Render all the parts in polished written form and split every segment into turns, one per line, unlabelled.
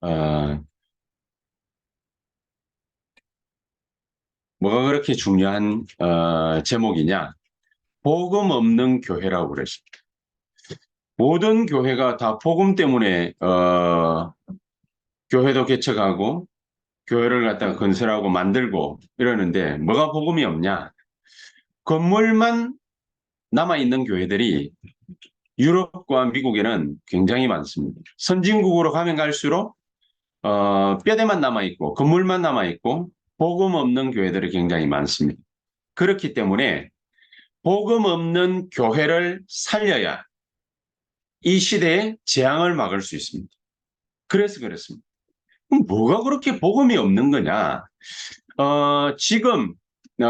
어, 뭐가 그렇게 중요한 제목이냐? 복음 없는 교회라고 그랬습니다. 모든 교회가 다 복음 때문에 교회도 개척하고 교회를 갖다가 건설하고 만들고 이러는데 뭐가 복음이 없냐? 건물만 남아있는 교회들이 유럽과 미국에는 굉장히 많습니다. 선진국으로 가면 갈수록 뼈대만 남아있고 건물만 남아있고 복음 없는 교회들이 굉장히 많습니다. 그렇기 때문에 복음 없는 교회를 살려야 이 시대의 재앙을 막을 수 있습니다. 그래서 그렇습니다. 그럼 뭐가 그렇게 복음이 없는 거냐? 지금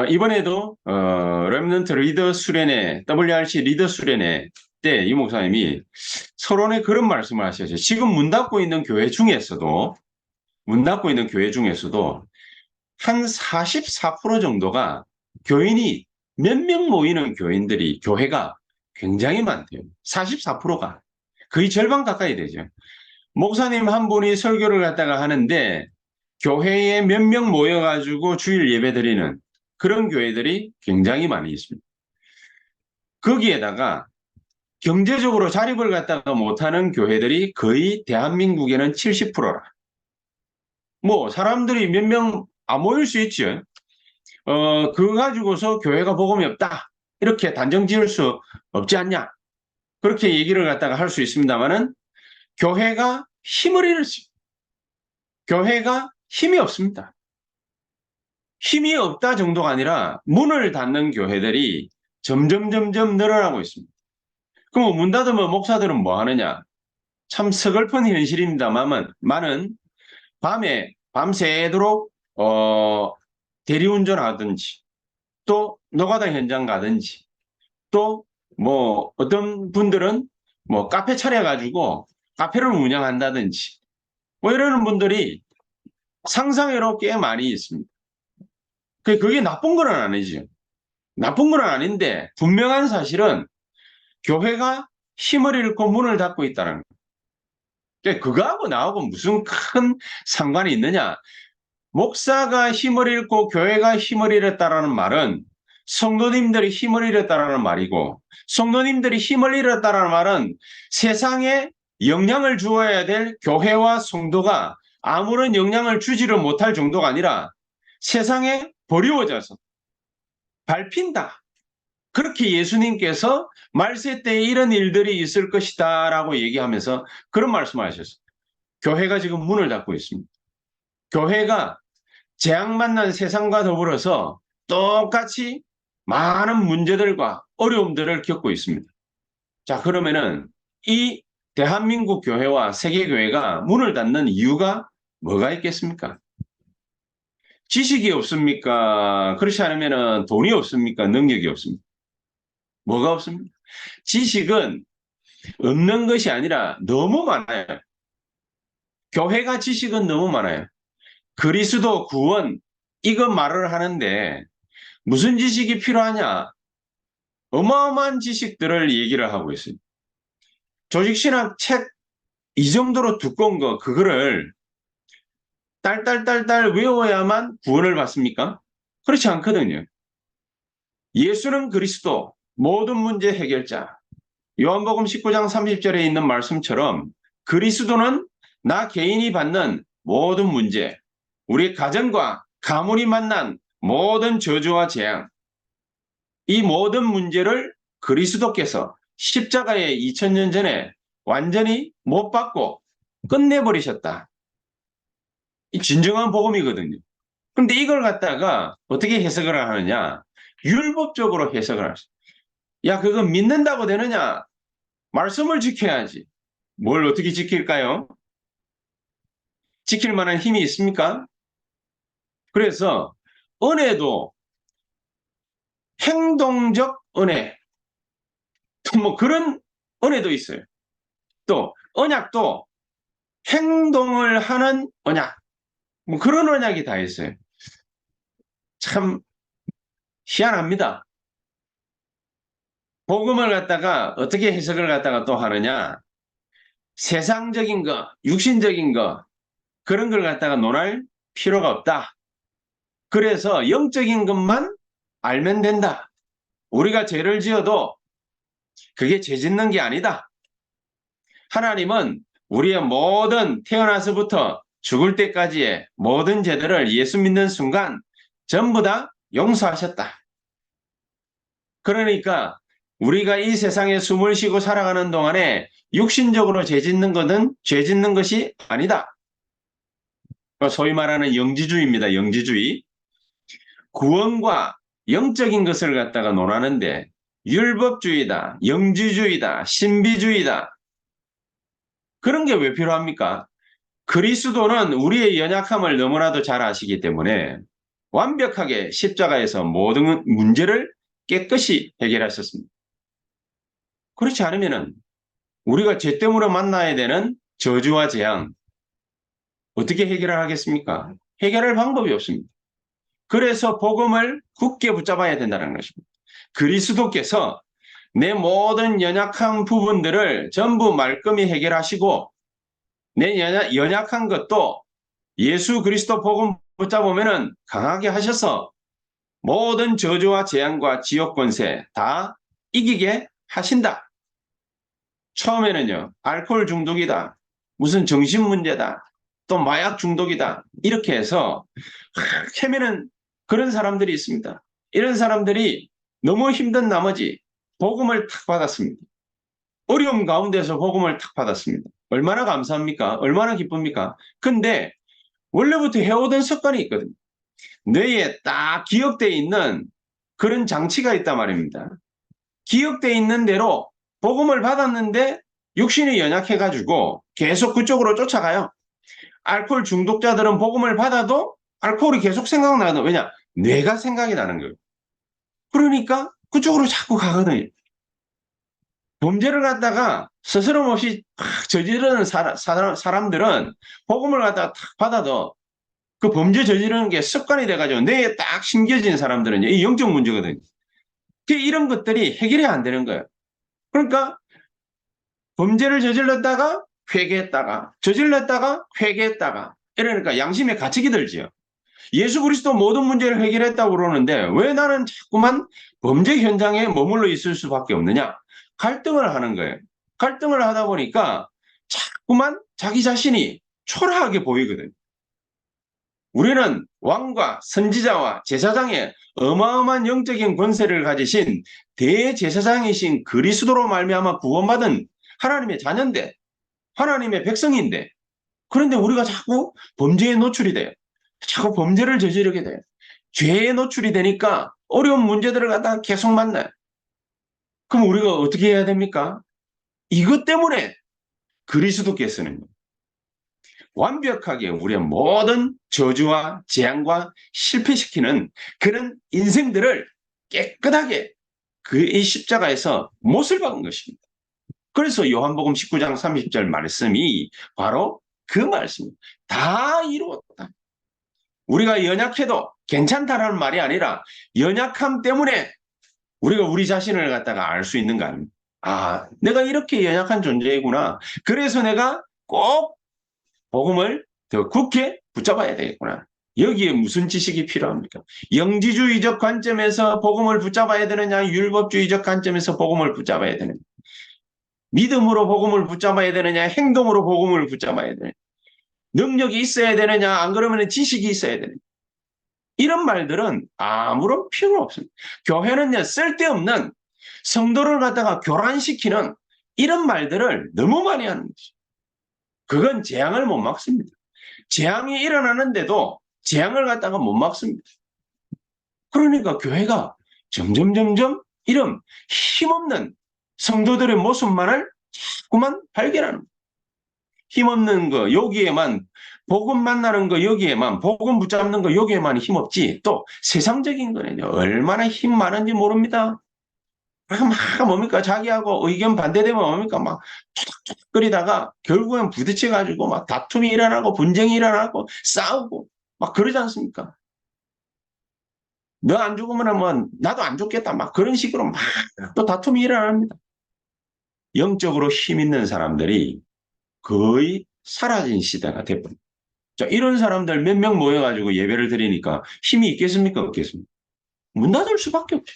이번에도 렘넌트 리더 수련회 WRC 리더 수련회 때 이 목사님이 서론에 그런 말씀을 하셨어요. 지금 문 닫고 있는 교회 중에서도 한 44% 정도가 교인이 몇 명 모이는 교회가 굉장히 많대요. 44%가 거의 절반 가까이 되죠. 목사님 한 분이 설교를 갖다가 하는데 교회에 몇 명 모여가지고 주일 예배 드리는 그런 교회들이 굉장히 많이 있습니다. 거기에다가 경제적으로 자립을 갖다가 못하는 교회들이 거의 대한민국에는 70%라. 뭐 사람들이 몇 명 안 모일 수 있죠. 그거 가지고서 교회가 복음이 없다. 이렇게 단정 지을 수 없지 않냐. 그렇게 얘기를 갖다가 할 수 있습니다만은 교회가 힘을 잃었습니다. 교회가 힘이 없습니다. 힘이 없다 정도가 아니라 문을 닫는 교회들이 점점 늘어나고 있습니다. 그럼 문 닫으면 목사들은 뭐 하느냐? 참 서글픈 현실입니다만은 밤에 밤새도록 대리운전하든지 또 노가다 현장 가든지 또 뭐 어떤 분들은 뭐 카페 차려가지고 카페를 운영한다든지 뭐 이러는 분들이 상상외로 꽤 많이 있습니다. 그게 나쁜 건 아니죠. 나쁜 건 아닌데 분명한 사실은 교회가 힘을 잃고 문을 닫고 있다는 거예요. 그거하고 나하고 무슨 큰 상관이 있느냐. 목사가 힘을 잃고 교회가 힘을 잃었다라는 말은 성도님들이 힘을 잃었다라는 말이고 성도님들이 힘을 잃었다라는 말은 세상에 영향을 주어야 될 교회와 성도가 아무런 영향을 주지를 못할 정도가 아니라 세상에 버리워져서 밟힌다. 그렇게 예수님께서 말세 때에 이런 일들이 있을 것이다라고 얘기하면서 그런 말씀을 하셨어요. 교회가 지금 문을 닫고 있습니다. 교회가 재앙 만난 세상과 더불어서 똑같이 많은 문제들과 어려움들을 겪고 있습니다. 자, 그러면은 이 대한민국 교회와 세계교회가 문을 닫는 이유가 뭐가 있겠습니까? 지식이 없습니까? 그렇지 않으면 돈이 없습니까? 능력이 없습니까? 뭐가 없습니까? 지식은 없는 것이 아니라 너무 많아요. 교회가 지식은 너무 많아요. 그리스도 구원, 이거 말을 하는데 무슨 지식이 필요하냐? 어마어마한 지식들을 얘기를 하고 있어요. 조직신학 책 이 정도로 두꺼운 그거를 딸딸딸딸 외워야만 구원을 받습니까? 그렇지 않거든요. 예수는 그리스도, 모든 문제 해결자. 요한복음 19장 30절에 있는 말씀처럼 그리스도는 나 개인이 받는 모든 문제, 우리 가정과 가문이 만난 모든 저주와 재앙, 이 모든 문제를 그리스도께서 십자가에 2000년 전에 완전히 못 받고 끝내버리셨다. 이 진정한 복음이거든요. 근데 이걸 갖다가 어떻게 해석을 하느냐? 율법적으로 해석을 하죠. 야, 그거 믿는다고 되느냐? 말씀을 지켜야지. 뭘 어떻게 지킬까요? 지킬 만한 힘이 있습니까? 그래서 은혜도 행동적 은혜, 또 뭐 그런 은혜도 있어요. 또 언약도 행동을 하는 언약, 뭐 그런 언약이 다 있어요. 참 희한합니다. 복음을 갖다가 어떻게 해석을 갖다가 또 하느냐? 세상적인 거, 육신적인 거, 그런 걸 갖다가 논할 필요가 없다. 그래서 영적인 것만 알면 된다. 우리가 죄를 지어도 그게 죄 짓는 게 아니다. 하나님은 우리의 모든 태어나서부터 죽을 때까지의 모든 죄들을 예수 믿는 순간 전부 다 용서하셨다. 그러니까 우리가 이 세상에 숨을 쉬고 살아가는 동안에 육신적으로 죄 짓는 것은 죄 짓는 것이 아니다. 소위 말하는 영지주의입니다. 영지주의. 구원과 영적인 것을 갖다가 논하는데 율법주의다, 영지주의다, 신비주의다. 그런 게 왜 필요합니까? 그리스도는 우리의 연약함을 너무나도 잘 아시기 때문에 완벽하게 십자가에서 모든 문제를 깨끗이 해결하셨습니다. 그렇지 않으면은 우리가 죄 때문에 만나야 되는 저주와 재앙 어떻게 해결을 하겠습니까? 해결할 방법이 없습니다. 그래서 복음을 굳게 붙잡아야 된다는 것입니다. 그리스도께서 내 모든 연약한 부분들을 전부 말끔히 해결하시고 내 연약한 것도 예수 그리스도 복음 붙잡으면 강하게 하셔서 모든 저주와 재앙과 지옥 권세 다 이기게 하신다. 처음에는요, 알코올 중독이다. 무슨 정신 문제다. 또 마약 중독이다. 이렇게 해서 헤매는 그런 사람들이 있습니다. 이런 사람들이 너무 힘든 나머지 복음을 탁 받았습니다. 어려움 가운데서 복음을 탁 받았습니다. 얼마나 감사합니까? 얼마나 기쁩니까? 근데 원래부터 해오던 습관이 있거든요. 뇌에 딱 기억되어 있는 그런 장치가 있단 말입니다. 기억되어 있는 대로 복음을 받았는데 육신이 연약해가지고 계속 그쪽으로 쫓아가요. 알코올 중독자들은 복음을 받아도 알코올이 계속 생각나거든요. 왜냐? 뇌가 생각이 나는 거예요. 그러니까 그쪽으로 자꾸 가거든요. 범죄를 갖다가 스스럼 없이 저지르는 사람들은 복음을 갖다가 탁 받아도 그 범죄 저지르는 게 습관이 돼가지고 뇌에 딱 심겨진 사람들은 이 영적 문제거든요. 이런 것들이 해결이 안 되는 거예요. 그러니까 범죄를 저질렀다가 회개했다가 저질렀다가 회개했다가 이러니까 양심에 갇히게 들지요. 예수 그리스도 모든 문제를 해결했다고 그러는데 왜 나는 자꾸만 범죄 현장에 머물러 있을 수밖에 없느냐? 갈등을 하는 거예요. 갈등을 하다 보니까 자꾸만 자기 자신이 초라하게 보이거든요. 우리는 왕과 선지자와 제사장의 어마어마한 영적인 권세를 가지신 대제사장이신 그리스도로 말미암아 구원받은 하나님의 자녀인데 하나님의 백성인데 그런데 우리가 자꾸 범죄에 노출이 돼요. 자꾸 범죄를 저지르게 돼요. 죄에 노출이 되니까 어려운 문제들을 갖다가 계속 만나요. 그럼 우리가 어떻게 해야 됩니까? 이것 때문에 그리스도께서는 완벽하게 우리의 모든 저주와 재앙과 실패시키는 그런 인생들을 깨끗하게 그 이 십자가에서 못을 박은 것입니다. 그래서 요한복음 19장 30절 말씀이 바로 그 말씀입니다. 다 이루었다. 우리가 연약해도 괜찮다라는 말이 아니라 연약함 때문에 우리가 우리 자신을 갖다가 알 수 있는 거 아닙니까? 아, 내가 이렇게 연약한 존재이구나. 그래서 내가 꼭 복음을 더 굳게 붙잡아야 되겠구나. 여기에 무슨 지식이 필요합니까? 영지주의적 관점에서 복음을 붙잡아야 되느냐, 율법주의적 관점에서 복음을 붙잡아야 되느냐, 믿음으로 복음을 붙잡아야 되느냐, 행동으로 복음을 붙잡아야 되느냐, 능력이 있어야 되느냐, 안 그러면 지식이 있어야 되느냐. 이런 말들은 아무런 필요 없습니다. 교회는요, 쓸데없는 성도를 갖다가 교란시키는 이런 말들을 너무 많이 하는 것이죠. 그건 재앙을 못 막습니다. 재앙이 일어나는데도 재앙을 갖다가 못 막습니다. 그러니까 교회가 점점 이런 힘없는 성도들의 모습만을 자꾸만 발견하는 거예요. 힘없는 거 여기에만 복음 만나는 거 여기에만 복음 붙잡는 거 여기에만 힘없지 또 세상적인 거는 얼마나 힘 많은지 모릅니다. 막 뭡니까 자기하고 의견 반대되면 뭡니까 막 쫓닥쫓닥거리다가 결국엔 부딪혀가지고 막 다툼이 일어나고 분쟁이 일어나고 싸우고 막 그러지 않습니까? 너 안 죽으면 뭐 나도 안 죽겠다 막 그런 식으로 막 또 다툼이 일어납니다. 영적으로 힘 있는 사람들이 거의 사라진 시대가 돼버립니다. 자, 이런 사람들 몇 명 모여가지고 예배를 드리니까 힘이 있겠습니까? 없겠습니까? 문 닫을 수밖에 없죠.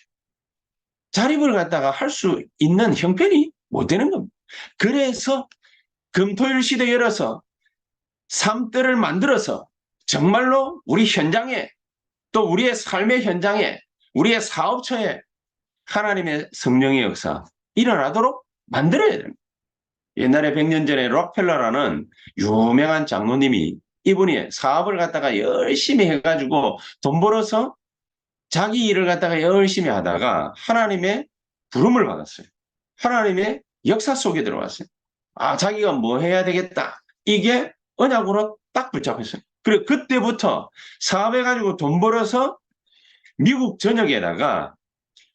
자립을 갖다가 할 수 있는 형편이 못 되는 겁니다. 그래서 금토일 시대 열어서 삶들을 만들어서 정말로 우리 현장에 또 우리의 삶의 현장에 우리의 사업처에 하나님의 성령의 역사 일어나도록 만들어야 됩니다. 옛날에 100년 전에 록펠러라는 유명한 장로님이 이분이 사업을 갖다가 열심히 해가지고 돈 벌어서 자기 일을 갖다가 열심히 하다가 하나님의 부름을 받았어요. 하나님의 역사 속에 들어왔어요. 아, 자기가 뭐 해야 되겠다. 이게 언약으로 딱 붙잡혔어요. 그리고 그때부터 사업해가지고 돈 벌어서 미국 전역에다가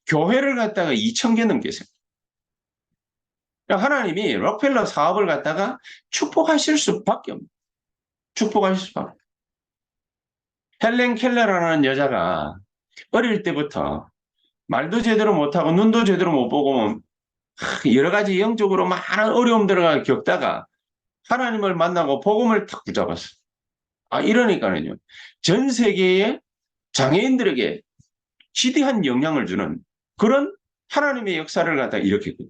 교회를 갖다가 2,000개 넘게 했어요. 하나님이 록펠러 사업을 갖다가 축복하실 수밖에 없는, 축복하실 수밖에 없는. 헬렌 켈러라는 여자가 어릴 때부터 말도 제대로 못하고 눈도 제대로 못 보고 여러 가지 영적으로 많은 어려움들을 겪다가 하나님을 만나고 복음을 탁 붙잡았어요. 아, 이러니까는요. 전 세계의 장애인들에게 지대한 영향을 주는 그런 하나님의 역사를 갖다 일으켰거든요.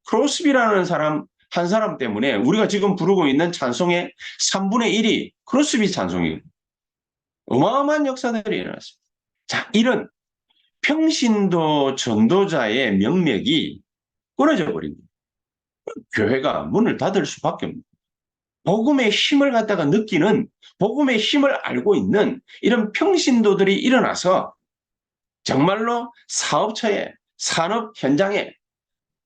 크로스비라는 사람, 한 사람 때문에 우리가 지금 부르고 있는 찬송의 3분의 1이 크로스비 찬송이에요. 어마어마한 역사들이 일어났습니다. 자, 이런 평신도 전도자의 명맥이 끊어져 버립니다. 교회가 문을 닫을 수밖에 없습니다. 복음의 힘을 갖다가 느끼는, 복음의 힘을 알고 있는 이런 평신도들이 일어나서 정말로 사업처에, 산업 현장에,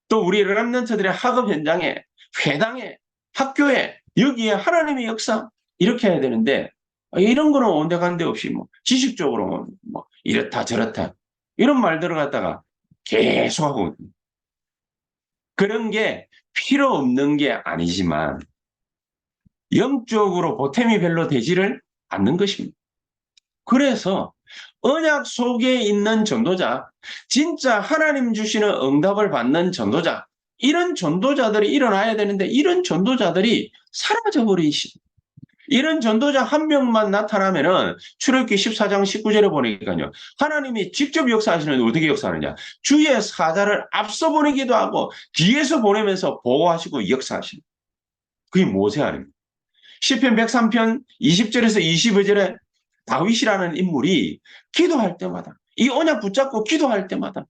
또 우리 렘넌트들의 학업 현장에, 회당에, 학교에, 여기에 하나님의 역사 이렇게 해야 되는데 이런 거는 온데간데 없이 뭐 지식적으로 뭐 이렇다 저렇다 이런 말들을 갖다가 계속 하고 있거든요. 그런 게 필요 없는 게 아니지만 영적으로 보탬이 별로 되지를 않는 것입니다. 그래서 언약 속에 있는 전도자, 진짜 하나님 주시는 응답을 받는 전도자, 이런 전도자들이 일어나야 되는데 이런 전도자들이 사라져버리시. 이런 전도자 한 명만 나타나면은 출애굽기 14장 19절에 보니까요. 하나님이 직접 역사하시는데 어떻게 역사하느냐. 주의 사자를 앞서 보내기도 하고 뒤에서 보내면서 보호하시고 역사하시는. 그게 모세 아닙니까? 시편 103편 20절에서 25절에 다윗이라는 인물이 기도할 때마다 이 언약 붙잡고 기도할 때마다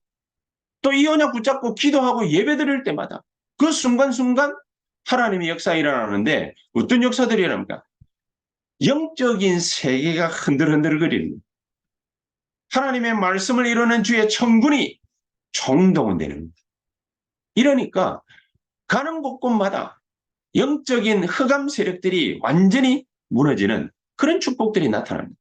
또 이 언약 붙잡고 기도하고 예배드릴 때마다 그 순간순간 하나님의 역사가 일어나는데 어떤 역사들이 일어납니까? 영적인 세계가 흔들흔들거리는 하나님의 말씀을 이루는 주의 천군이 총동원되는 겁니다. 이러니까 가는 곳곳마다 영적인 흑암 세력들이 완전히 무너지는 그런 축복들이 나타납니다.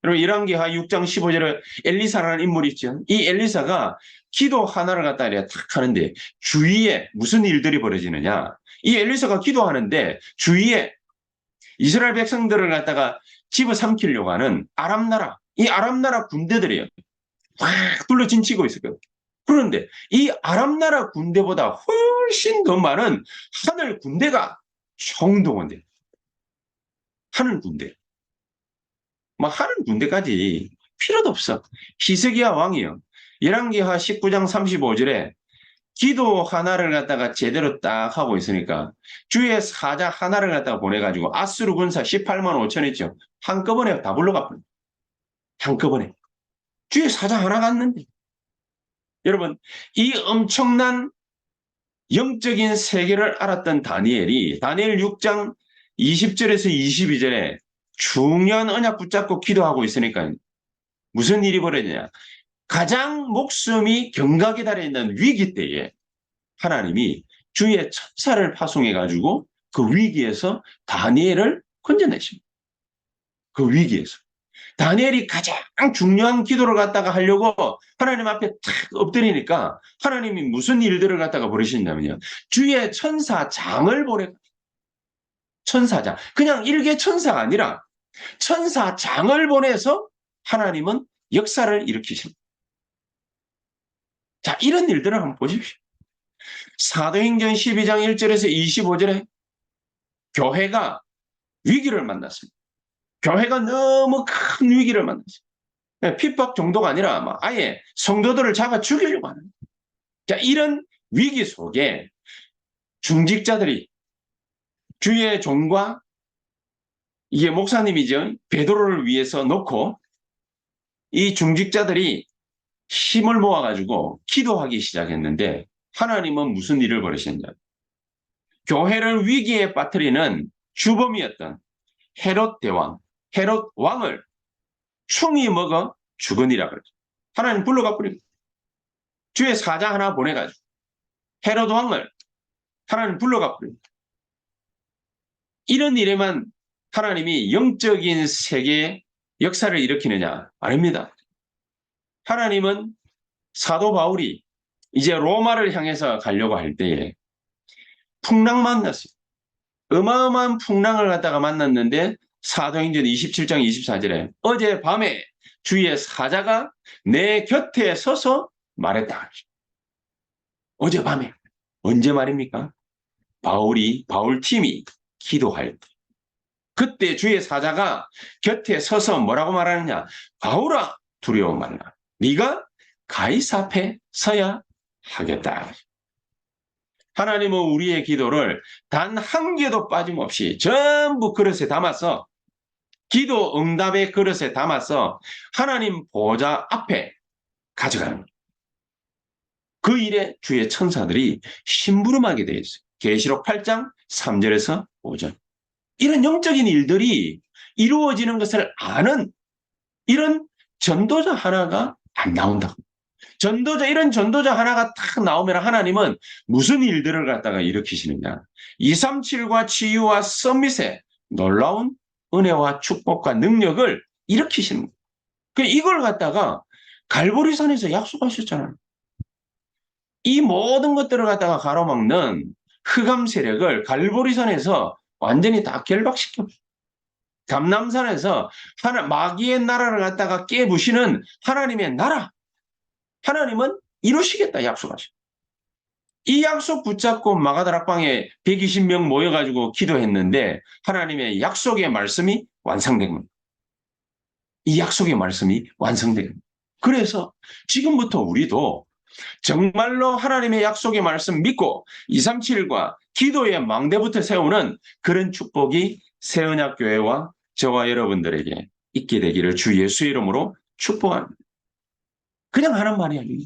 여러분 열왕기하 6장 15절에 엘리사라는 인물이 있죠. 이 엘리사가 기도 하나를 갖다 탁 하는데 주위에 무슨 일들이 벌어지느냐. 이 엘리사가 기도하는데 주위에 이스라엘 백성들을 갖다가 집어삼키려고 하는 아람나라, 이 아람나라 군대들이에요. 확 둘러 진치고 있었거든요. 그런데 이 아람나라 군대보다 훨씬 더 많은 하늘 군대가 총동원돼요. 하늘 군대. 뭐 하늘 군대까지 필요도 없어. 히스기야 왕이요. 열왕기하 19장 35절에 기도 하나를 갖다가 제대로 딱 하고 있으니까 주의 사자 하나를 갖다가 보내가지고 아수르 군사 18만 5천 있죠. 한꺼번에 다 불러가 버립니다. 한꺼번에. 주의 사자 하나 갔는데. 여러분, 이 엄청난 영적인 세계를 알았던 다니엘이 다니엘 6장 20절에서 22절에 중요한 언약 붙잡고 기도하고 있으니까 무슨 일이 벌어지냐. 가장 목숨이 경각에 달해있는 위기 때에 하나님이 주의 천사를 파송해가지고 그 위기에서 다니엘을 건져내십니다. 그 위기에서. 다니엘이 가장 중요한 기도를 갖다가 하려고 하나님 앞에 탁 엎드리니까 하나님이 무슨 일들을 갖다가 벌이신다면요. 주의 천사장을 보내. 천사장. 그냥 일개 천사가 아니라 천사장을 보내서 하나님은 역사를 일으키십니다. 자, 이런 일들을 한번 보십시오. 사도행전 12장 1절에서 25절에 교회가 위기를 만났습니다. 교회가 너무 큰 위기를 만났어요. 핍박 정도가 아니라 막 아예 성도들을 잡아 죽이려고 하는. 자, 이런 위기 속에 중직자들이 주의 종과 이게 목사님이죠. 베드로를 위해서 놓고 이 중직자들이 힘을 모아가지고 기도하기 시작했는데 하나님은 무슨 일을 벌이셨냐. 교회를 위기에 빠뜨리는 주범이었던 헤롯 대왕, 헤롯 왕을 충이 먹어 죽으니라 그러죠. 하나님 불러가 버립니다. 주의 사자 하나 보내가지고 헤롯 왕을 하나님 불러가 버립니다. 이런 일에만 하나님이 영적인 세계의 역사를 일으키느냐? 아닙니다. 하나님은 사도 바울이 이제 로마를 향해서 가려고 할 때에 풍랑 만났어요. 어마어마한 풍랑을 갖다가 만났는데 사도행전 27장 24절에 어젯밤에 주의 사자가 내 곁에 서서 말했다. 어젯밤에. 언제 말입니까? 바울팀이 기도할 때. 그때 주의 사자가 곁에 서서 뭐라고 말하느냐. 바울아 두려워 말라. 네가 가이사 앞에 서야 하겠다. 하나님은 우리의 기도를 단 한 개도 빠짐없이 전부 그릇에 담아서 기도 응답의 그릇에 담아서 하나님 보좌 앞에 가져가는 거예요. 그 일에 주의 천사들이 심부름하게 되어 있어요. 계시록 8장 3절에서 5절. 이런 영적인 일들이 이루어지는 것을 아는 이런 전도자 하나가 안 나온다고. 이런 전도자 하나가 딱 나오면 하나님은 무슨 일들을 갖다가 일으키시느냐. 237과 치유와 서밋의 놀라운 은혜와 축복과 능력을 일으키시는 거예요. 이걸 갖다가 갈보리산에서 약속하셨잖아요. 이 모든 것들을 갖다가 가로막는 흑암 세력을 갈보리산에서 완전히 다 결박시켜. 감남산에서 마귀의 나라를 갖다가 깨부시는 하나님의 나라. 하나님은 이루시겠다 약속하셔. 이 약속 붙잡고 마가다락방에 120명 모여가지고 기도했는데 하나님의 약속의 말씀이 완성된 겁니다. 이 약속의 말씀이 완성된 겁니다. 그래서 지금부터 우리도 정말로 하나님의 약속의 말씀 믿고 237과 기도의 망대부터 세우는 그런 축복이 새언약교회와 저와 여러분들에게 있게 되기를 주 예수 이름으로 축복합니다. 그냥 하는 말이 아니에요.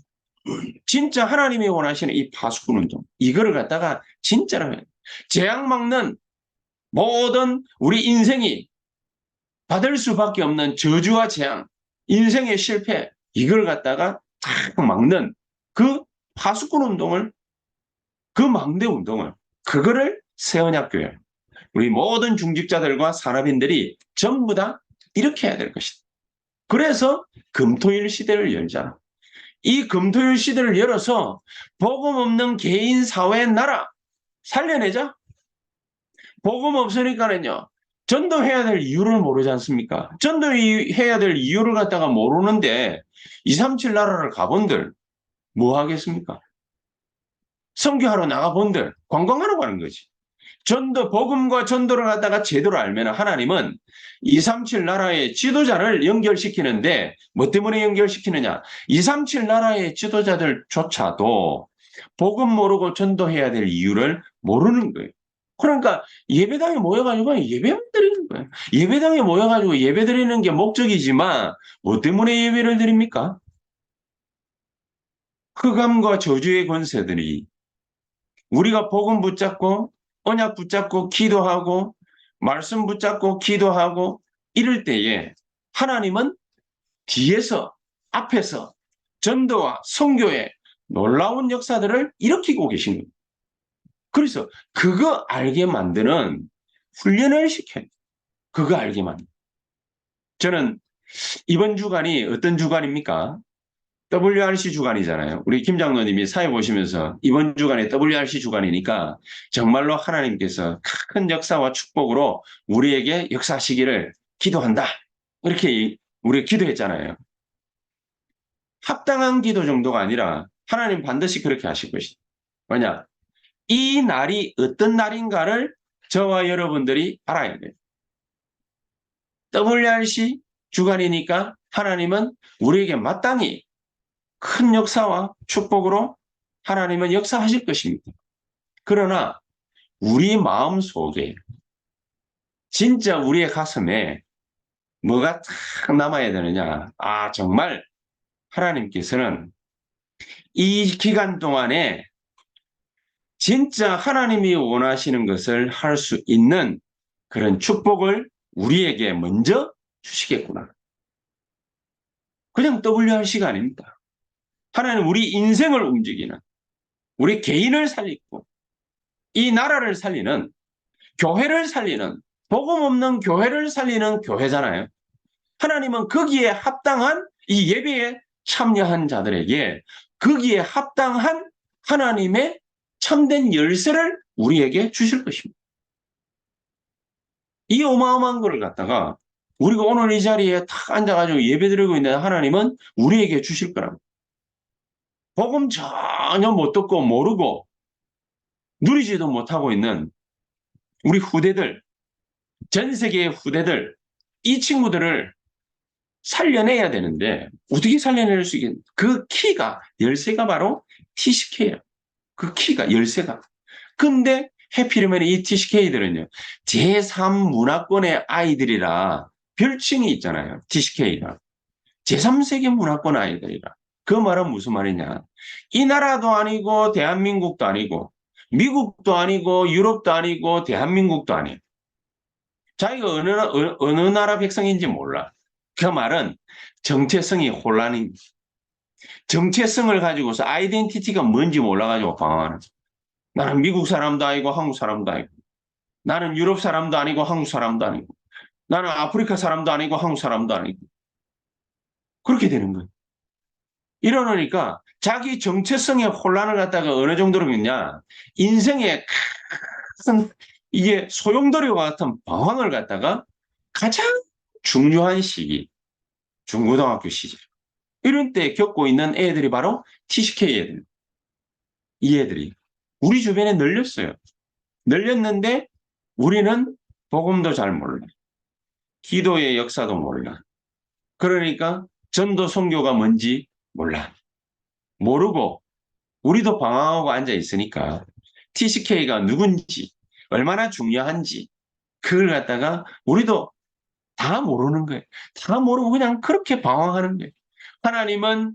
진짜 하나님이 원하시는 이 파수꾼 운동, 이거를 갖다가 진짜로 해요. 재앙 막는 모든 우리 인생이 받을 수밖에 없는 저주와 재앙, 인생의 실패, 이걸 갖다가 탁 막는 그 파수꾼 운동을, 그 망대 운동을, 그거를 새언약교회, 우리 모든 중직자들과 산업인들이 전부 다 이렇게 해야 될 것이다. 그래서 금토일 시대를 열자. 이 금토일 시대를 열어서 복음 없는 개인 사회 나라 살려내자. 복음 없으니까는요. 전도해야 될 이유를 모르지 않습니까? 전도해야 될 이유를 갖다가 모르는데 237 나라를 가본들 뭐 하겠습니까? 선교하러 나가본들 관광하러 가는 거지. 복음과 전도를 갖다가 제대로 알면 하나님은 237 나라의 지도자를 연결시키는데 뭐 때문에 연결시키느냐. 237 나라의 지도자들조차도 복음 모르고 전도해야 될 이유를 모르는 거예요. 그러니까 예배당에 모여가지고 예배만 드리는 거예요. 예배당에 모여가지고 예배 드리는 게 목적이지만 뭐 때문에 예배를 드립니까? 흑암과 저주의 권세들이 우리가 복음 붙잡고 언약 붙잡고 기도하고 말씀 붙잡고 기도하고 이럴 때에 하나님은 뒤에서 앞에서 전도와 선교의 놀라운 역사들을 일으키고 계신 거예요. 그래서 그거 알게 만드는 훈련을 시켜요. 그거 알게 만드는. 저는 이번 주간이 어떤 주간입니까? WRC 주간이잖아요. 우리 김 장로님이 사회 보시면서 이번 주간에 WRC 주간이니까 정말로 하나님께서 큰 역사와 축복으로 우리에게 역사하시기를 기도한다. 이렇게 우리가 기도했잖아요. 합당한 기도 정도가 아니라 하나님 반드시 그렇게 하실 것이다. 뭐냐? 이 날이 어떤 날인가를 저와 여러분들이 알아야 돼요. WRC 주간이니까 하나님은 우리에게 마땅히 큰 역사와 축복으로 하나님은 역사하실 것입니다. 그러나 우리 마음 속에 진짜 우리의 가슴에 뭐가 탁 남아야 되느냐. 아, 정말 하나님께서는 이 기간 동안에 진짜 하나님이 원하시는 것을 할 수 있는 그런 축복을 우리에게 먼저 주시겠구나. 그냥 WR 시간입니다. 하나님 우리 인생을 움직이는, 우리 개인을 살리고 이 나라를 살리는, 교회를 살리는, 복음 없는 교회를 살리는 교회잖아요. 하나님은 거기에 합당한 이 예배에 참여한 자들에게 거기에 합당한 하나님의 참된 열쇠를 우리에게 주실 것입니다. 이 어마어마한 것을 갖다가 우리가 오늘 이 자리에 탁 앉아가지고 예배드리고 있는 하나님은 우리에게 주실 거랍니다. 복음 전혀 못 듣고 모르고 누리지도 못하고 있는 우리 후대들, 전 세계의 후대들, 이 친구들을 살려내야 되는데 어떻게 살려낼 수 있겠냐? 그 키가, 열쇠가 바로 TCK예요. 그 키가, 열쇠가. 근데 해피르면 이 TCK들은요. 제3문화권의 아이들이라 별칭이 있잖아요. TCK가. 제3세계 문화권 아이들이라. 그 말은 무슨 말이냐. 이 나라도 아니고 대한민국도 아니고 미국도 아니고 유럽도 아니고 대한민국도 아니에요. 자기가 어느 나라 백성인지 몰라. 그 말은 정체성이 혼란인, 정체성을 가지고서 아이덴티티가 뭔지 몰라가지고 방황하는. 나는 미국 사람도 아니고 한국 사람도 아니고, 나는 유럽 사람도 아니고 한국 사람도 아니고, 나는 아프리카 사람도 아니고 한국 사람도 아니고. 그렇게 되는 거예요. 이러니까 자기 정체성의 혼란을 갖다가 어느 정도로 했냐, 인생의 큰 이게 소용돌이와 같은 방황을 갖다가 가장 중요한 시기, 중고등학교 시절. 이런 때 겪고 있는 애들이 바로 TCK 애들. 이 애들이 우리 주변에 널렸어요. 널렸는데 우리는 복음도 잘 몰라. 기도의 역사도 몰라. 그러니까 전도 선교가 뭔지 몰라. 모르고 우리도 방황하고 앉아 있으니까 TCK가 누군지, 얼마나 중요한지 그걸 갖다가 우리도 다 모르는 거예요. 다 모르고 그냥 그렇게 방황하는 거예요. 하나님은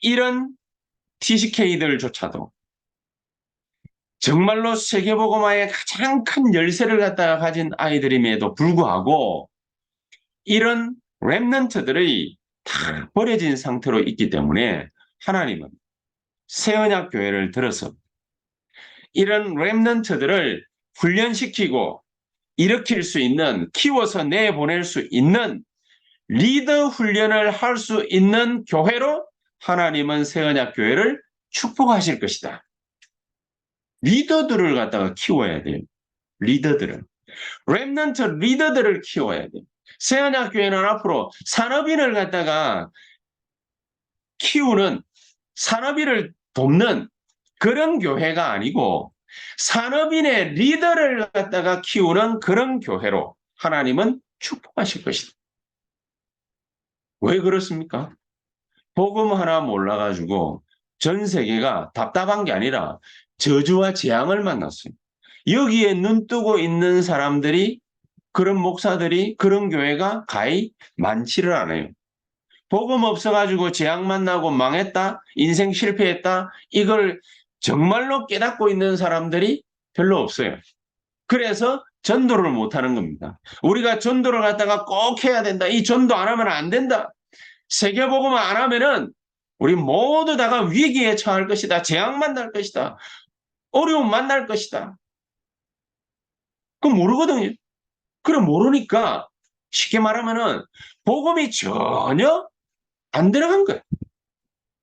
이런 TCK들조차도 정말로 세계복음화의 가장 큰 열쇠를 갖다가 가진 아이들임에도 불구하고 이런 렘넌트들이 다 버려진 상태로 있기 때문에 하나님은 새언약교회를 들어서 이런 렘넌트들을 훈련시키고 일으킬 수 있는, 키워서 내보낼 수 있는 리더 훈련을 할 수 있는 교회로 하나님은 새언약교회를 축복하실 것이다. 리더들을 갖다가 키워야 돼요. 리더들을. 렘넌트 리더들을 키워야 돼요. 새언약교회는 앞으로 산업인을 갖다가 키우는, 산업인을 돕는 그런 교회가 아니고 산업인의 리더를 갖다가 키우는 그런 교회로 하나님은 축복하실 것이다. 왜 그렇습니까? 복음 하나 몰라가지고 전 세계가 답답한 게 아니라 저주와 재앙을 만났어요. 여기에 눈 뜨고 있는 사람들이, 그런 목사들이, 그런 교회가 가히 많지를 않아요. 복음 없어가지고 재앙 만나고 망했다, 인생 실패했다, 이걸 정말로 깨닫고 있는 사람들이 별로 없어요. 그래서 전도를 못하는 겁니다. 우리가 전도를 갖다가 꼭 해야 된다. 이 전도 안 하면 안 된다. 세계복음 안 하면은 우리 모두 다가 위기에 처할 것이다. 재앙 만날 것이다. 어려움 만날 것이다. 그건 모르거든요. 그럼 모르니까 쉽게 말하면은 복음이 전혀 안 들어간 거예요.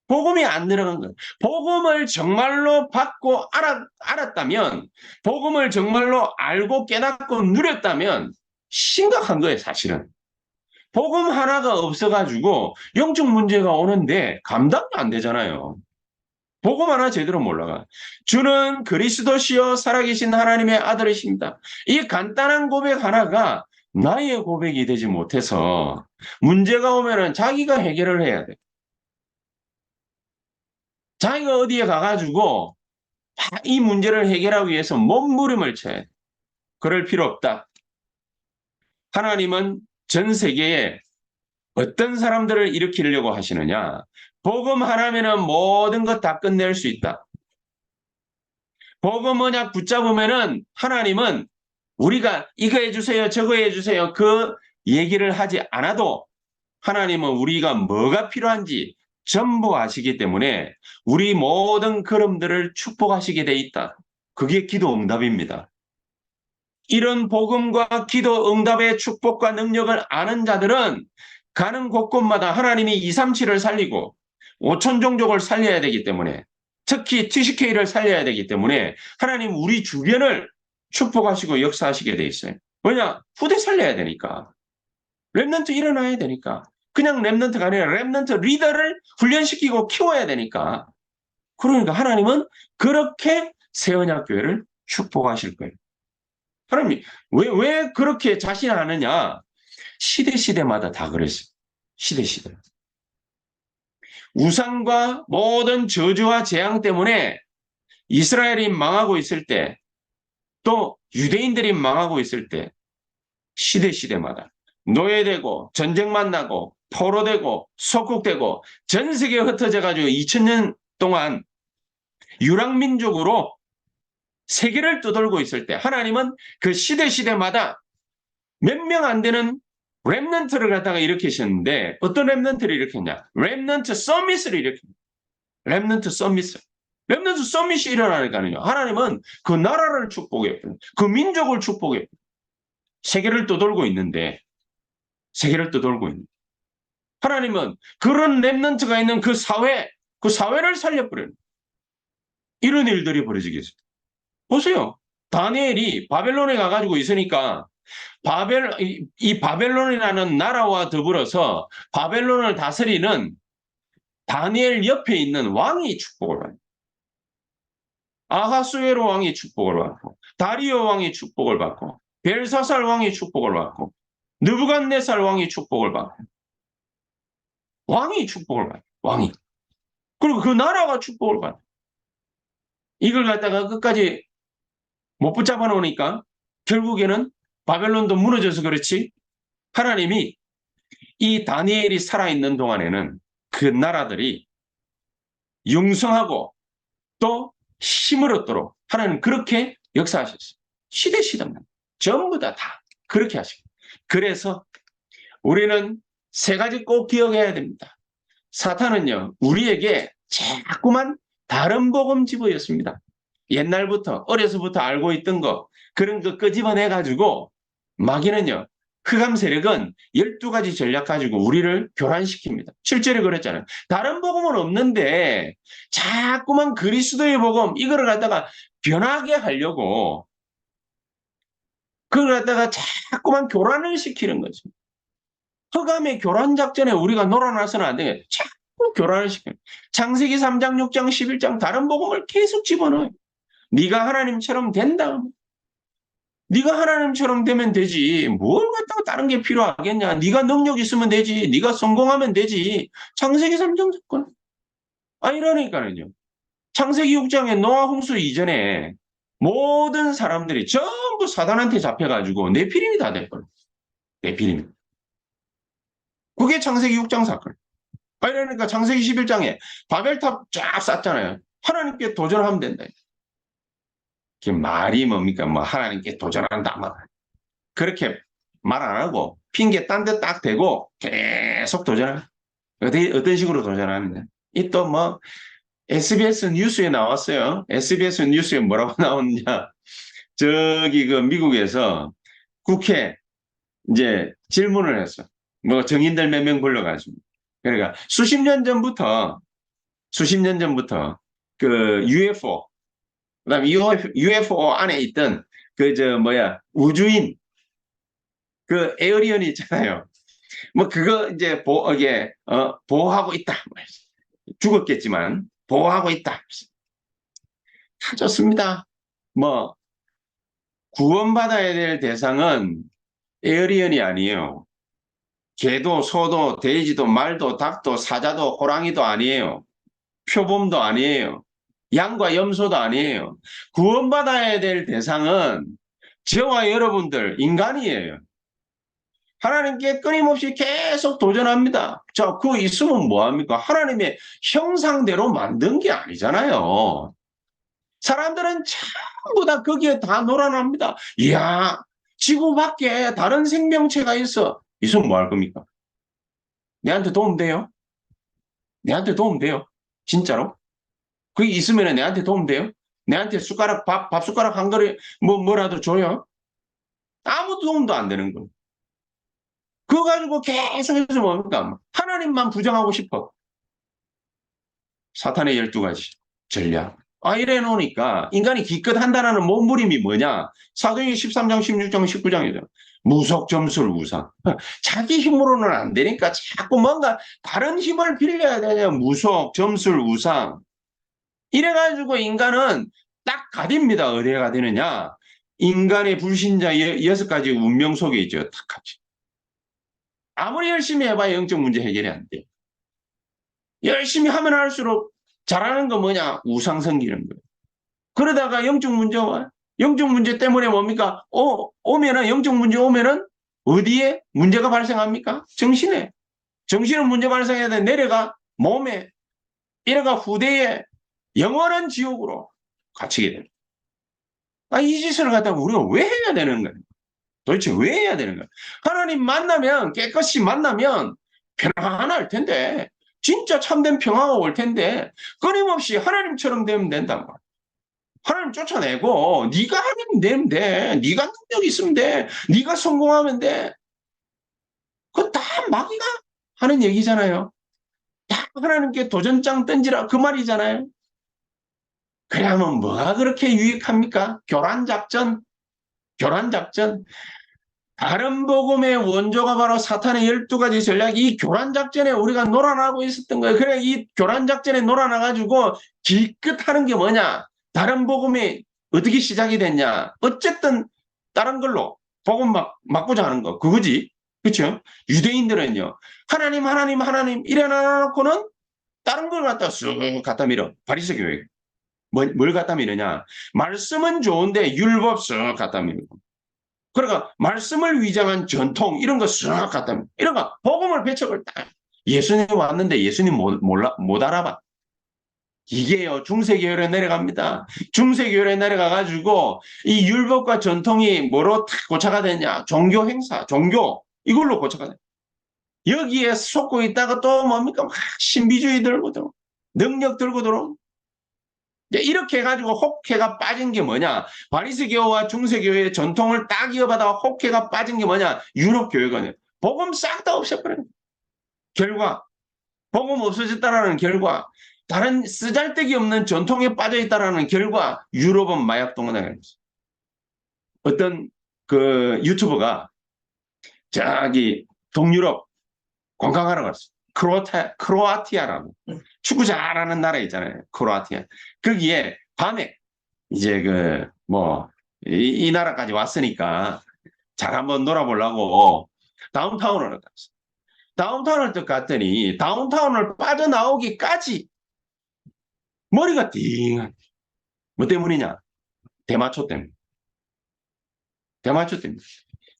복음이 안 들어간 거예요. 복음을 정말로 받고 알았다면, 복음을 정말로 알고 깨닫고 누렸다면 심각한 거예요, 사실은. 복음 하나가 없어가지고 영적 문제가 오는데 감당도 안 되잖아요. 복음 하나 제대로 몰라가. 주는 그리스도시요 살아계신 하나님의 아들이십니다. 이 간단한 고백 하나가 나의 고백이 되지 못해서 문제가 오면은 자기가 해결을 해야 돼. 자기가 어디에 가가지고 이 문제를 해결하기 위해서 몸부림을 쳐야 돼. 그럴 필요 없다. 하나님은 전 세계에 어떤 사람들을 일으키려고 하시느냐? 복음 하나면은 모든 것 다 끝낼 수 있다. 복음 언약 붙잡으면은 하나님은 우리가 이거 해주세요, 저거 해주세요, 그 얘기를 하지 않아도 하나님은 우리가 뭐가 필요한지 전부 아시기 때문에 우리 모든 걸음들을 축복하시게 돼 있다. 그게 기도 응답입니다. 이런 복음과 기도 응답의 축복과 능력을 아는 자들은 가는 곳곳마다 하나님이 237을 살리고 5천 종족을 살려야 되기 때문에 특히 TCK를 살려야 되기 때문에 하나님 우리 주변을 축복하시고 역사하시게 돼 있어요. 왜냐? 후대 살려야 되니까. 랩넌트 일어나야 되니까. 그냥 랩넌트가 아니라 랩넌트 리더를 훈련시키고 키워야 되니까. 그러니까 하나님은 그렇게 새언약교회를 축복하실 거예요. 하나님, 왜 그렇게 자신하느냐? 시대마다 다 그랬어요. 시대. 우상과 모든 저주와 재앙 때문에 이스라엘이 망하고 있을 때, 또 유대인들이 망하고 있을 때, 시대마다 노예되고, 전쟁만 나고, 포로되고, 속국되고, 전 세계에 흩어져가지고 2000년 동안 유랑민족으로 세계를 떠돌고 있을 때, 하나님은 그 시대마다 몇 명 안 되는 랩넌트를 갖다가 일으키셨는데 어떤 랩넌트를 일으켰냐? 랩넌트 서밋을 일으킵니다. 랩넌트 서밋을. 랩넌트 서밋이 일어나니까요. 하나님은 그 나라를 축복해요. 그 민족을 축복해요. 세계를 떠돌고 있는데 하나님은 그런 랩넌트가 있는 그 사회를 살려버려요. 이런 일들이 벌어지겠어요. 보세요. 다니엘이 바벨론에 가가지고 있으니까 이 바벨론이라는 나라와 더불어서 바벨론을 다스리는 다니엘 옆에 있는 왕이 축복을 받고, 아하수에로 왕이 축복을 받고, 다리오 왕이 축복을 받고, 벨사살 왕이 축복을 받고, 느부갓네살 왕이 축복을 받고, 왕이 축복을 받고, 왕이. 그리고 그 나라가 축복을 받고, 이걸 갖다가 끝까지 못 붙잡아 놓으니까 결국에는 바벨론도 무너져서 그렇지 하나님이 이 다니엘이 살아있는 동안에는 그 나라들이 융성하고 또 힘을 얻도록 하나님 그렇게 역사하셨어요. 시대마다 전부 다 그렇게 하시고. 그래서 우리는 세 가지 꼭 기억해야 됩니다. 사탄은요, 우리에게 자꾸만 다른 복음 집어였습니다. 옛날부터 어려서부터 알고 있던 거 그런 거 끄집어내가지고 마귀는요, 흑암 세력은 12가지 전략 가지고 우리를 교란시킵니다. 실제로 그랬잖아요. 다른 복음은 없는데 자꾸만 그리스도의 복음 이거를 갖다가 변하게 하려고 그걸 갖다가 자꾸만 교란을 시키는 거죠. 흑암의 교란 작전에 우리가 놀아나서는 안 되겠어요. 자꾸 교란을 시켜요. 창세기 3장, 6장, 11장 다른 복음을 계속 집어넣어요. 네가 하나님처럼 된다. 네가 하나님처럼 되면 되지. 뭘 갖다가 다른 게 필요하겠냐. 네가 능력 있으면 되지. 네가 성공하면 되지. 창세기 3장 사건. 이러니까는요. 창세기 6장에 노아 홍수 이전에 모든 사람들이 전부 사단한테 잡혀가지고 네피림이 다 됐거든요. 네피림이. 그게 창세기 6장 사건. 이러니까 창세기 11장에 바벨탑 쫙 쌌잖아요. 하나님께 도전하면 된다. 그 말이 뭡니까? 뭐 하나님께 도전한다. 막 그렇게 말 안 하고 핑계 딴 데 딱 대고 계속 도전하는. 어떤 식으로 도전하면 이 또 뭐 SBS 뉴스에 나왔어요. SBS 뉴스에 뭐라고 나오느냐? 저기 그 미국에서 국회 이제 질문을 했어. 뭐 정인들 몇 명 불러가지고. 그러니까 수십 년 전부터 그 UFO, 그다음에 UFO 안에 있던 그 저 뭐야 우주인 그 에어리언이 있잖아요. 뭐 그거 이제 보호하고 있다. 죽었겠지만 보호하고 있다. 다 좋습니다. 뭐 구원받아야 될 대상은 에어리언이 아니에요. 개도, 소도, 돼지도, 말도, 닭도, 사자도, 호랑이도 아니에요. 표범도 아니에요. 양과 염소도 아니에요. 구원받아야 될 대상은 저와 여러분들, 인간이에요. 하나님께 끊임없이 계속 도전합니다. 자, 그거 있으면 뭐합니까? 하나님의 형상대로 만든 게 아니잖아요. 사람들은 전부 다 거기에 다 놀아납니다. 이야, 지구 밖에 다른 생명체가 있어. 있으면 뭐 할 겁니까? 내한테 도움 돼요? 내한테 도움 돼요? 진짜로? 그게 있으면 내한테 도움 돼요? 내한테 숟가락, 밥 숟가락 한 그릇, 뭐라도 줘요? 아무 도움도 안 되는 거예요. 그거 가지고 계속해서 뭡니까? 하나님만 부정하고 싶어. 사탄의 12가지 전략. 이래 놓으니까 인간이 기껏 한다는 몸부림이 뭐냐? 사도행전 13장, 16장, 19장이죠. 무속 점술 우상. 자기 힘으로는 안 되니까 자꾸 뭔가 다른 힘을 빌려야 되냐? 무속 점술 우상. 이래가지고 인간은 딱 가딥니다. 어디에 가되느냐? 인간의 불신자 6가지 운명 속에 있죠. 딱 가지. 아무리 열심히 해봐야 영적 문제 해결이 안 돼. 열심히 하면 할수록 잘하는 거 뭐냐? 우상 섬기는 거예요. 그러다가 영적 문제 와. 영적 문제 때문에 뭡니까? 오면은, 영적 문제 오면은 어디에 문제가 발생합니까? 정신에. 정신은 문제 발생해야 돼. 내려가 몸에. 이래가 후대에 영원한 지옥으로 갇히게 됩니다. 이 짓을 갖다가 우리가 왜 해야 되는 거예요? 도대체 왜 해야 되는 거예요? 하나님 만나면, 깨끗이 만나면 편안할 텐데, 진짜 참된 평화가 올 텐데, 끊임없이 하나님처럼 되면 된단 말이야. 하나님 쫓아내고, 네가 하나님 되면 돼. 네가 능력 있으면 돼. 네가 성공하면 돼. 그거 다 마귀가 하는 얘기잖아요. 다 하나님께 도전장 던지라 그 말이잖아요. 그러면 뭐가 그렇게 유익합니까? 교란작전? 교란작전? 다른 복음의 원조가 바로 사탄의 12가지 전략, 이 교란작전에 우리가 놀아나고 있었던 거예요. 그래, 이 교란작전에 놀아나가지고 기껏 하는 게 뭐냐? 다른 복음이 어떻게 시작이 됐냐? 어쨌든 다른 걸로 복음 막고자 하는 거, 그거지. 그렇죠? 유대인들은요. 하나님, 하나님, 하나님 이래 놔놓고는 다른 걸 갖다 쑥 갖다 밀어. 바리새 교회. 뭘 갖다 밀느냐? 말씀은 좋은데 율법 쑥 갖다 밀고. 그러니까 말씀을 위장한 전통 이런 거 쑥 갖다 이런 거 복음을 배척을 딱 예수님 왔는데 예수님 못 알아봐. 이게요 중세교회로 내려갑니다. 중세교회로 내려가가지고 이 율법과 전통이 뭐로 탁 고착화 됐냐? 종교 행사, 종교 이걸로 고착화 돼. 여기에 속고 있다가 또 뭡니까? 신비주의 들고 들어, 능력 들고 들어. 이렇게 해가지고 혹해가 빠진 게 뭐냐? 바리새교와 중세교회의 전통을 딱 이어받아 혹해가 빠진 게 뭐냐? 유럽교회거든요. 복음 싹 다 없애버려요. 결과, 복음 없어졌다라는 결과, 다른 쓰잘데기 없는 전통에 빠져있다라는 결과, 유럽은 마약 동원당했어요. 어떤 그 유튜버가 저기 동유럽 관광하러 갔어요. 크로아티아라고. 축구 잘하는 나라 있잖아요. 크로아티아. 거기에 밤에 이제 이 나라까지 왔으니까 잘 한번 놀아보려고 다운타운을 갔어요. 다운타운을 또 갔더니 다운타운을 빠져나오기까지 머리가 띵한. 뭐 때문이냐? 대마초 때문에. 대마초 때문에.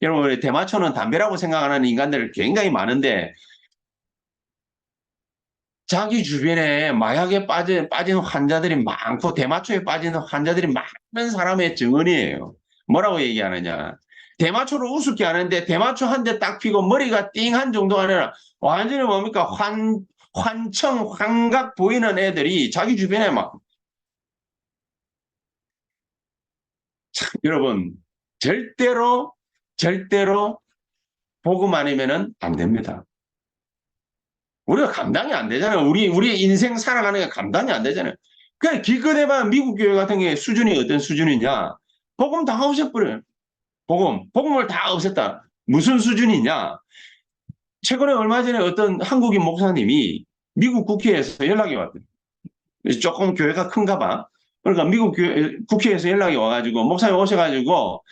여러분, 대마초는 담배라고 생각하는 인간들 굉장히 많은데 자기 주변에 마약에 빠진 환자들이 많고 대마초에 빠진 환자들이 많은 사람의 증언이에요. 뭐라고 얘기하느냐. 대마초를 우습게 하는데 대마초 한 대 딱 피고 머리가 띵한 정도가 아니라 완전히 뭡니까? 환청, 환각 보이는 애들이 자기 주변에 여러분, 절대로 복음 아니면은 안 됩니다. 우리가 감당이 안 되잖아요. 우리 인생 살아가는 게 감당이 안 되잖아요. 그냥 기껏해봐 미국 교회 같은 게 수준이 어떤 수준이냐. 복음 다 없애버려요. 복음을 다 없앴다. 무슨 수준이냐. 최근에 얼마 전에 어떤 한국인 목사님이 미국 국회에서 연락이 왔대요. 조금 교회가 큰가 봐. 그러니까 미국 국회에서 연락이 와가지고 목사님 오셔가지고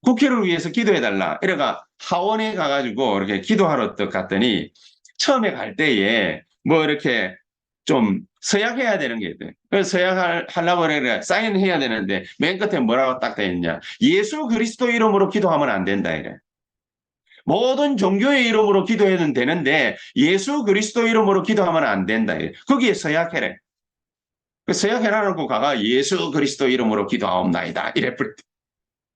국회를 위해서 기도해달라. 이래가 하원에 가가지고 이렇게 기도하러 갔더니 처음에 갈 때에 뭐 이렇게 좀 서약해야 되는 게 있대. 그래서 서약하려고 그래 사인해야 되는데 맨 끝에 뭐라고 딱 돼 있냐. 예수 그리스도 이름으로 기도하면 안 된다 이래. 모든 종교의 이름으로 기도해도 되는데 예수 그리스도 이름으로 기도하면 안 된다 이래. 거기에 서약해래. 서약해놔놓고 가가 예수 그리스도 이름으로 기도하옵나이다 이래.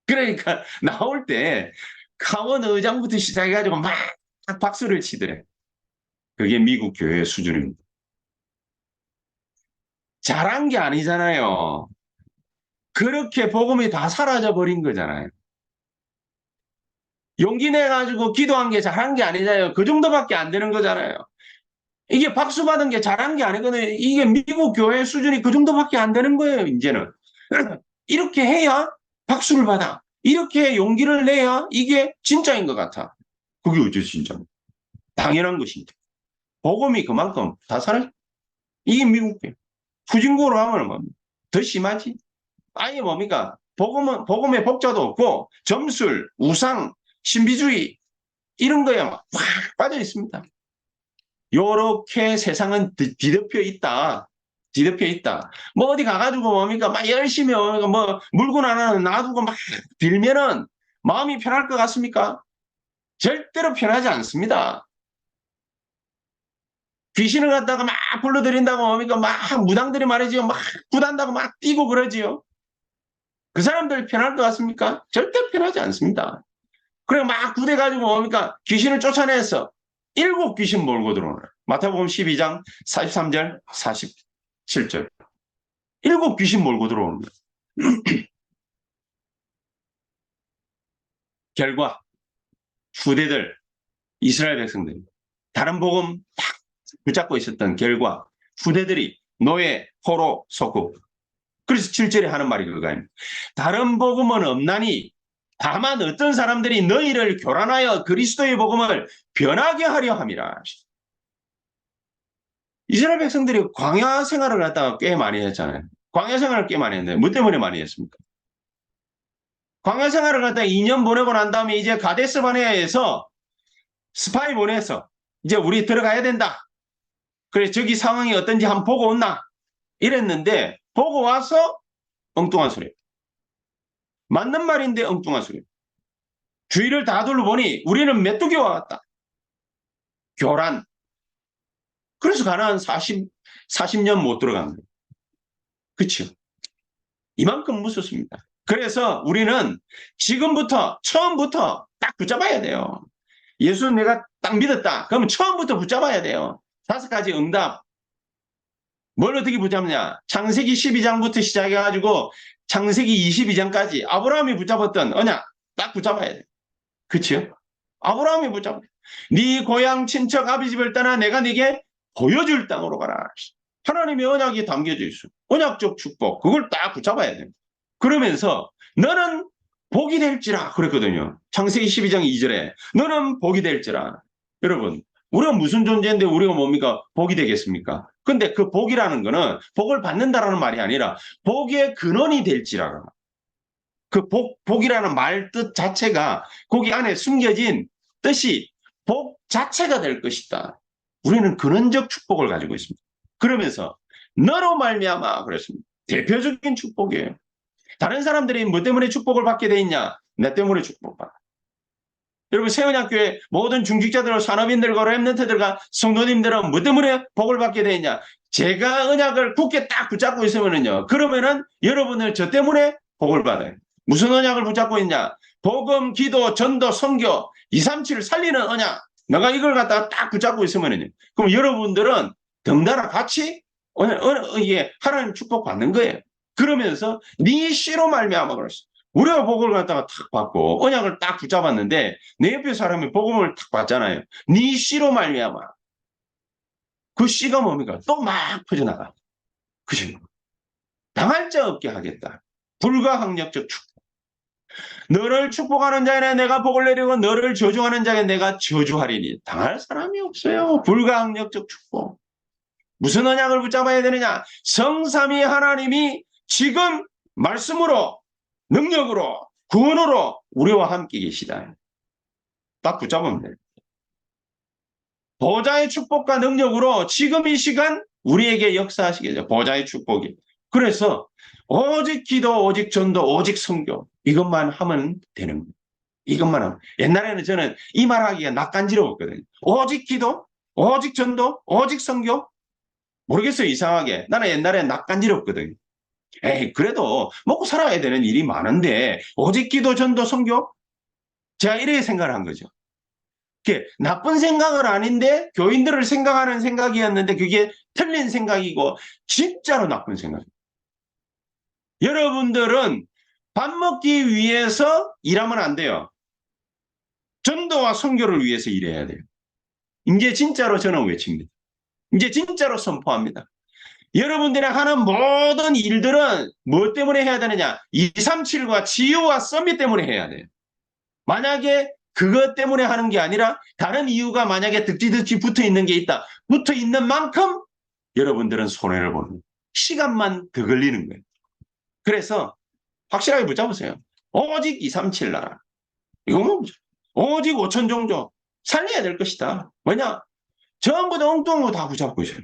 그러니까 나올 때 하원 의장부터 시작해가지고 막 박수를 치더래. 그게 미국 교회 수준입니다. 잘한 게 아니잖아요. 그렇게 복음이 다 사라져 버린 거잖아요. 용기 내가지고 기도한 게 잘한 게 아니잖아요. 그 정도밖에 안 되는 거잖아요. 이게 박수 받은 게 잘한 게 아니거든요. 이게 미국 교회 수준이 그 정도밖에 안 되는 거예요, 이제는. 이렇게 해야 박수를 받아. 이렇게 용기를 내야 이게 진짜인 것 같아. 그게 어째 진짜입니까? 당연한 것입니다. 복음이 그만큼 다 사라져. 이게 미국 교회. 후진국으로 하면 뭡니까? 더 심하지. 아예 뭡니까? 복음의 복자도 없고 점술, 우상, 신비주의 이런 거에 막 빠져 있습니다. 요렇게 세상은 뒤덮여 있다. 뒤덮여 있다. 뭐 어디 가가지고 뭡니까? 막 열심히 뭐 물건 하나 놔두고 막 빌면은 마음이 편할 것 같습니까? 절대로 편하지 않습니다. 귀신을 갖다가 막 불러들인다고 뭡니까? 막 무당들이 말이지요. 막 구단다고 막 뛰고 그러지요. 그 사람들 편할 것 같습니까? 절대 편하지 않습니다. 그래 막 구대가지고 뭡니까? 귀신을 쫓아내서 7귀신 몰고 들어오는 마태복음 12장 43절 47절 7귀신 몰고 들어오는 거예요. 결과 후대들 이스라엘 백성들 다른 복음 딱 붙잡고 있었던 결과 후대들이 노예, 포로, 속국. 그래서 7절에 하는 말이 그거입니다. 다른 복음은 없나니 다만 어떤 사람들이 너희를 교란하여 그리스도의 복음을 변하게 하려 함이라. 이스라엘 백성들이 광야 생활을 갖다가 꽤 많이 했잖아요. 광야 생활을 꽤 많이 했는데 뭐 때문에 많이 했습니까? 광야 생활을 갖다가 2년 보내고 난 다음에 이제 가데스 바네아에서 스파이 보내서 이제 우리 들어가야 된다. 그래 저기 상황이 어떤지 한번 보고 온나 이랬는데 보고 와서 엉뚱한 소리. 맞는 말인데 엉뚱한 소리. 주위를 다 둘러보니 우리는 메뚜기와 같다. 교란. 그래서 가나안 40년 못 들어간 거예요. 그렇죠? 이만큼 무섭습니다. 그래서 우리는 지금부터 처음부터 딱 붙잡아야 돼요. 예수 내가 딱 믿었다. 그러면 처음부터 붙잡아야 돼요. 5가지 응답. 뭘 어떻게 붙잡냐? 창세기 12장부터 시작해가지고 창세기 22장까지 아브라함이 붙잡았던 언약 딱 붙잡아야 돼. 그치요? 아브라함이 붙잡아. 네 고향 친척 아비 집을 떠나 내가 네게 보여줄 땅으로 가라. 하나님의 언약이 담겨져 있어. 언약적 축복. 그걸 딱 붙잡아야 돼. 그러면서 너는 복이 될지라 그랬거든요. 창세기 12장 2절에 너는 복이 될지라. 여러분 우리가 무슨 존재인데 우리가 뭡니까? 복이 되겠습니까? 근데 그 복이라는 거는 복을 받는다라는 말이 아니라 복의 근원이 될지라. 그 복이라는 말 뜻 자체가 거기 안에 숨겨진 뜻이 복 자체가 될 것이다. 우리는 근원적 축복을 가지고 있습니다. 그러면서 너로 말미암아 그랬습니다. 대표적인 축복이에요. 다른 사람들이 뭐 때문에 축복을 받게 돼 있냐? 내 때문에 축복받아. 여러분 세원학교의 모든 중직자들, 산업인들과 랩런트들과 성도님들은 뭐 때문에 복을 받게 돼 있냐? 제가 언약을 굳게 딱 붙잡고 있으면은요. 그러면은 여러분을 저 때문에 복을 받아요. 무슨 언약을 붙잡고 있냐? 복음, 기도, 전도, 선교, 237을 살리는 언약. 내가 이걸 갖다가 딱 붙잡고 있으면은요. 그럼 여러분들은 덩달아 같이 이게 하나님 축복 받는 거예요. 그러면서 네 씨로 말미암아 그랬어. 우리가 복을 갖다가 탁 받고 언약을 딱 붙잡았는데 내 옆에 사람이 복음을 탁 받잖아요. 네 씨로 말미암아. 그 씨가 뭡니까? 또 막 퍼져나가. 그죠? 당할 자 없게 하겠다. 불가항력적 축복. 너를 축복하는 자에게 내가 복을 내리고 너를 저주하는 자에게 내가 저주하리니. 당할 사람이 없어요. 불가항력적 축복. 무슨 언약을 붙잡아야 되느냐? 성삼위 하나님이 지금 말씀으로 능력으로 구원으로 우리와 함께 계시다. 딱 붙잡으면 돼요. 보좌의 축복과 능력으로 지금 이 시간 우리에게 역사하시겠죠. 보좌의 축복이. 그래서 오직 기도, 오직 전도, 오직 선교 이것만 하면 되는 거예요. 이것만 하면. 옛날에는 저는 이 말하기가 낯간지러웠거든요. 오직 기도, 오직 전도, 오직 선교. 모르겠어요. 이상하게. 나는 옛날에 낯간지럽거든요. 에이, 그래도 먹고 살아야 되는 일이 많은데 오직 기도, 전도, 선교? 제가 이렇게 생각을 한 거죠. 그게 나쁜 생각은 아닌데 교인들을 생각하는 생각이었는데 그게 틀린 생각이고 진짜로 나쁜 생각이에요. 여러분들은 밥 먹기 위해서 일하면 안 돼요. 전도와 선교를 위해서 일해야 돼요. 이제 진짜로 저는 외칩니다. 이제 진짜로 선포합니다. 여러분들이 하는 모든 일들은 뭐 때문에 해야 되느냐? 237과 지유와 썸밋 때문에 해야 돼요. 만약에 그것 때문에 하는 게 아니라 다른 이유가 만약에 득지득지 붙어 있는 게 있다. 붙어 있는 만큼 여러분들은 손해를 보는 거예요. 시간만 더 걸리는 거예요. 그래서 확실하게 붙잡으세요. 오직 237 나라. 이거 뭐 오직 5천 종족 살려야 될 것이다. 뭐냐? 전부 다 엉뚱한 거 다 붙잡고 있어요.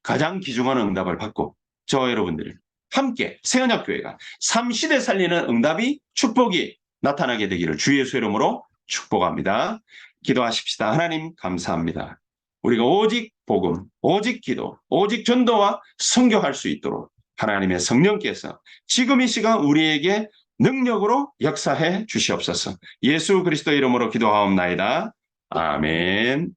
가장 귀중한 응답을 받고 저와 여러분들이 함께 새언약교회가 삼시대 살리는 응답이 축복이 나타나게 되기를 주 예수 이름으로 축복합니다. 기도하십시다. 하나님 감사합니다. 우리가 오직 복음, 오직 기도, 오직 전도와 선교할 수 있도록 하나님의 성령께서 지금 이 시간 우리에게 능력으로 역사해 주시옵소서. 예수 그리스도 이름으로 기도하옵나이다. 아멘.